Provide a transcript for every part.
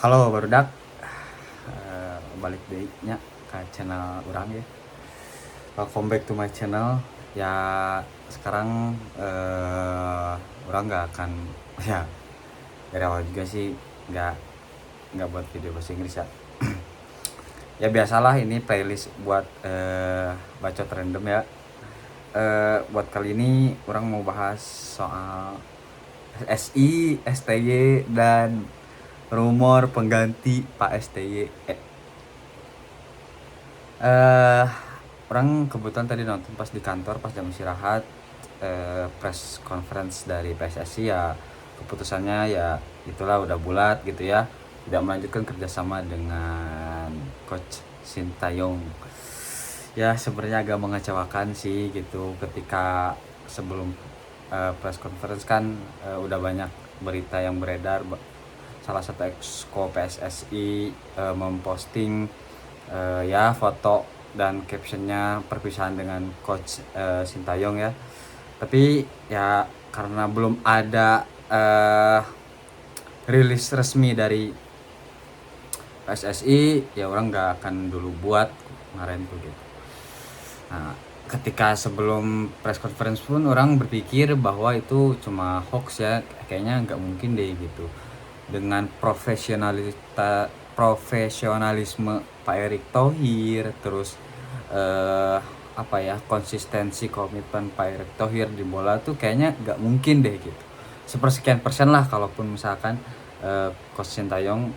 Halo barudak, balik deui nya ka channel urang ya. Welcome back to my channel. Ya sekarang urang nggak akan ya dari awal juga sih nggak buat video bahasa Inggris ya. Ya biasalah ini playlist buat bacot random ya. Buat kali ini orang mau bahas soal SI, STY dan rumor pengganti Pak STY. Orang kebetulan tadi nonton pas di kantor pas jam istirahat press conference dari PSSI ya, keputusannya ya itulah udah bulat gitu ya, tidak melanjutkan kerjasama dengan coach Sintayong. Ya sebenarnya agak mengecewakan sih gitu, ketika sebelum press conference kan udah banyak berita yang beredar, salah satu exco PSSI memposting ya foto dan captionnya perpisahan dengan coach Sintayong ya. Tapi ya karena belum ada rilis resmi dari PSSI ya orang nggak akan dulu buat kemarin tuh gitu. Nah, ketika sebelum press conference pun orang berpikir bahwa itu cuma hoax ya, kayaknya nggak mungkin deh gitu. Dengan profesionalisme Pak Erick Thohir, terus konsistensi komitmen Pak Erick Thohir di bola tuh kayaknya nggak mungkin deh gitu. Sepersekian persen lah kalaupun misalkan Coach Sintayong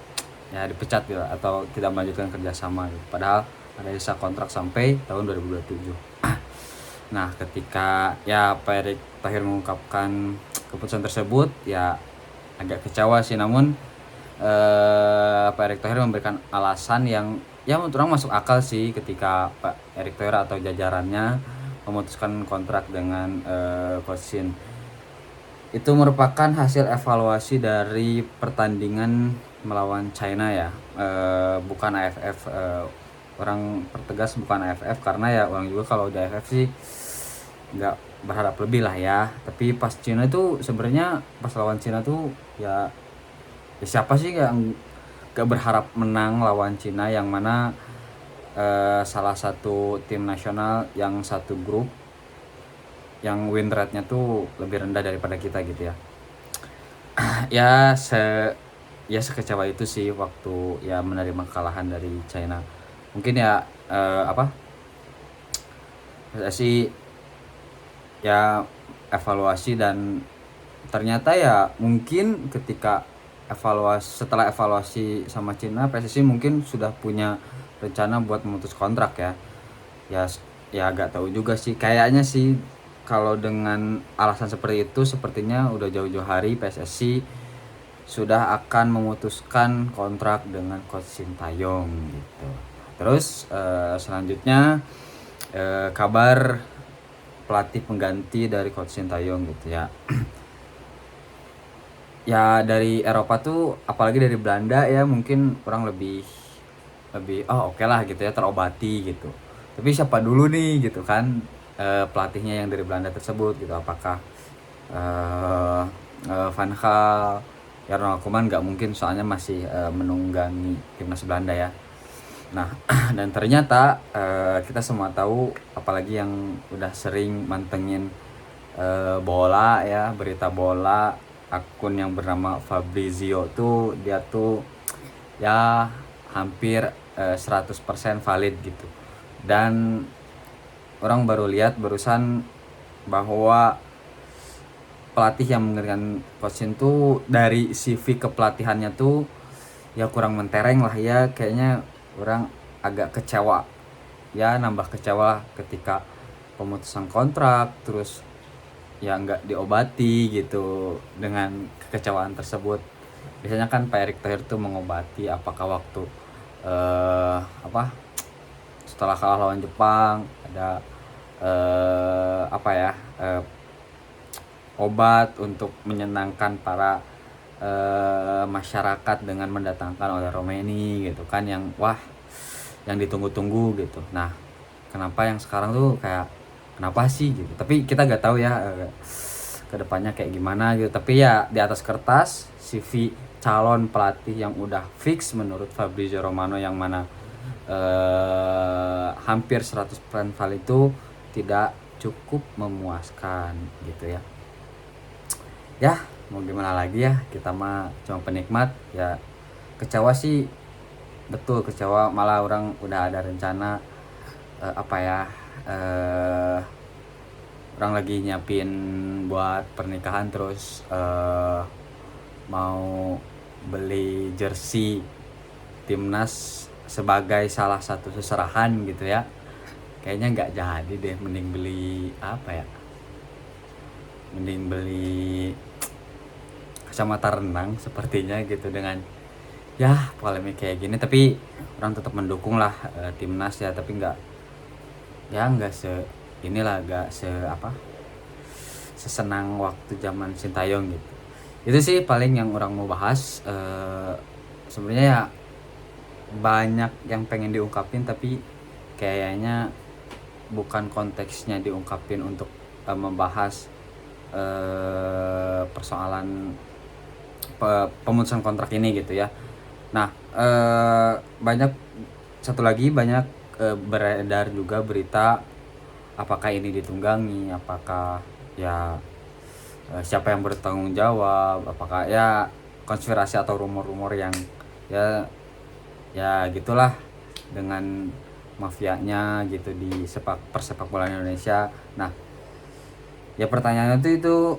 ya dipecat gitu atau tidak melanjutkan kerjasama gitu. Padahal ada sisa kontrak sampai tahun 2027. Nah ketika ya Pak Erick Thohir mengungkapkan keputusan tersebut ya agak kecewa sih, namun Pak Erick Thohir memberikan alasan yang ya menurut orang masuk akal sih, ketika Pak Erick Thohir atau jajarannya memutuskan kontrak dengan Coach Shin. Itu merupakan hasil evaluasi dari pertandingan melawan China ya, bukan AFF. Orang pertegas bukan AFF karena ya orang juga kalau di AFF sih nggak berharap lebih lah ya. Tapi pas Cina itu sebenarnya pas lawan Cina tuh ya siapa sih yang gak berharap menang lawan Cina, yang mana salah satu tim nasional yang satu grup yang win rate-nya tuh lebih rendah daripada kita gitu ya. Ya sekecewa itu sih waktu ya menerima kekalahan dari China. Mungkin ya sih ya evaluasi, dan ternyata ya mungkin ketika setelah evaluasi sama Cina, PSSI mungkin sudah punya rencana buat memutus kontrak ya. Ya agak tahu juga sih, kayaknya sih kalau dengan alasan seperti itu sepertinya udah jauh-jauh hari PSSI sudah akan memutuskan kontrak dengan Coach Sintayong gitu. Terus selanjutnya kabar pelatih pengganti dari Coach Sintayong gitu ya. Ya dari Eropa tuh, apalagi dari Belanda ya, mungkin orang lebih oke lah gitu ya, terobati gitu. Tapi siapa dulu nih gitu kan pelatihnya yang dari Belanda tersebut gitu, apakah Van Gaal ya? Ronald Koeman nggak mungkin, soalnya masih menunggangi timnas Belanda ya. Nah dan ternyata kita semua tahu, apalagi yang udah sering mantengin bola ya, berita bola, akun yang bernama Fabrizio tuh, dia tuh ya hampir 100% valid gitu. Dan orang baru lihat barusan bahwa pelatih yang menggantikan Coach Shin tuh dari CV kepelatihannya tuh ya kurang mentereng lah ya, kayaknya orang agak kecewa ya, nambah kecewa ketika pemutusan kontrak terus ya nggak diobati gitu. Dengan kekecewaan tersebut, biasanya kan Pak Erick Thohir tuh mengobati, apakah waktu setelah kalah lawan Jepang ada obat untuk menyenangkan para masyarakat dengan mendatangkan oleh Romeni gitu kan, yang yang ditunggu-tunggu gitu. Nah kenapa yang sekarang tuh kayak kenapa sih gitu, tapi kita nggak tahu ya kedepannya kayak gimana gitu. Tapi ya di atas kertas CV calon pelatih yang udah fix menurut Fabrizio Romano, yang mana hampir 100% valid itu tidak cukup memuaskan gitu ya. Ya mau gimana lagi ya, kita mah cuma penikmat ya. Kecewa sih, betul kecewa, malah orang udah ada rencana orang lagi nyiapin buat pernikahan, terus mau beli jersey timnas sebagai salah satu seserahan gitu ya. Kayaknya nggak jadi deh, mending beli kacamata renang sepertinya gitu, dengan ya polemik kayak gini. Tapi orang tetap mendukung lah timnas ya, tapi nggak sesenang waktu zaman Sintayong gitu. Itu sih paling yang orang mau bahas. Sebenarnya ya banyak yang pengen diungkapin, tapi kayaknya bukan konteksnya diungkapin untuk membahas persoalan pemutusan kontrak ini gitu ya. Nah, banyak beredar juga berita apakah ini ditunggangi, apakah ya siapa yang bertanggung jawab, apakah ya konspirasi atau rumor-rumor yang ya gitulah dengan mafianya gitu di persepak bola Indonesia. Nah, ya pertanyaannya itu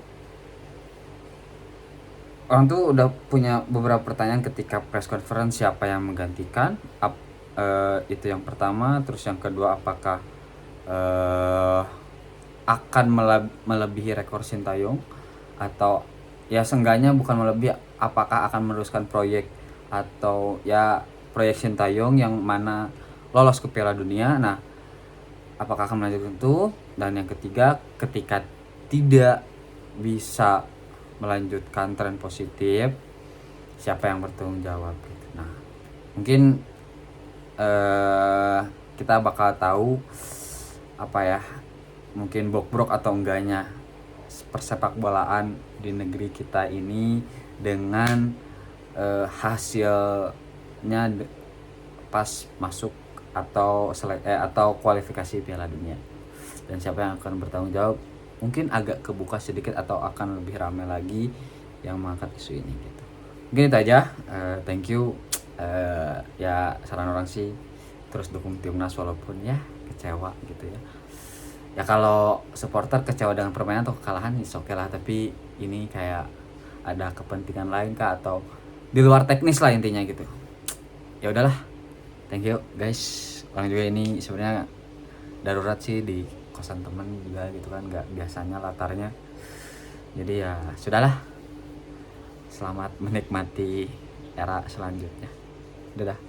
orang tuh udah punya beberapa pertanyaan ketika press conference, siapa yang menggantikan itu yang pertama. Terus yang kedua, apakah akan melebihi rekor Sintayong, atau ya seenggaknya bukan melebihi, apakah akan meneruskan proyek atau ya proyek Sintayong yang mana lolos ke Piala Dunia. Nah, apakah akan melanjutkan itu? Dan yang ketiga, ketika tidak bisa melanjutkan tren positif, siapa yang bertanggung jawab gitu. Nah, mungkin kita bakal tahu mungkin bobrok atau enggaknya persepak bolaan di negeri kita ini dengan hasilnya pas masuk atau kualifikasi Piala Dunia, dan siapa yang akan bertanggung jawab. Mungkin agak kebuka sedikit atau akan lebih ramai lagi yang mengangkat isu ini gitu. Mungkin itu aja. Thank you. Ya saran orang sih terus dukung timnas walaupun ya kecewa gitu ya. Ya kalau supporter kecewa dengan permainan atau kekalahan oke lah, tapi ini kayak ada kepentingan lain kah atau di luar teknis lah intinya gitu. Ya udahlah. Thank you guys. Orang juga ini sebenarnya darurat sih di kosan temen juga gitu kan, nggak biasanya latarnya. Jadi ya sudahlah. Selamat menikmati era selanjutnya. Dadah.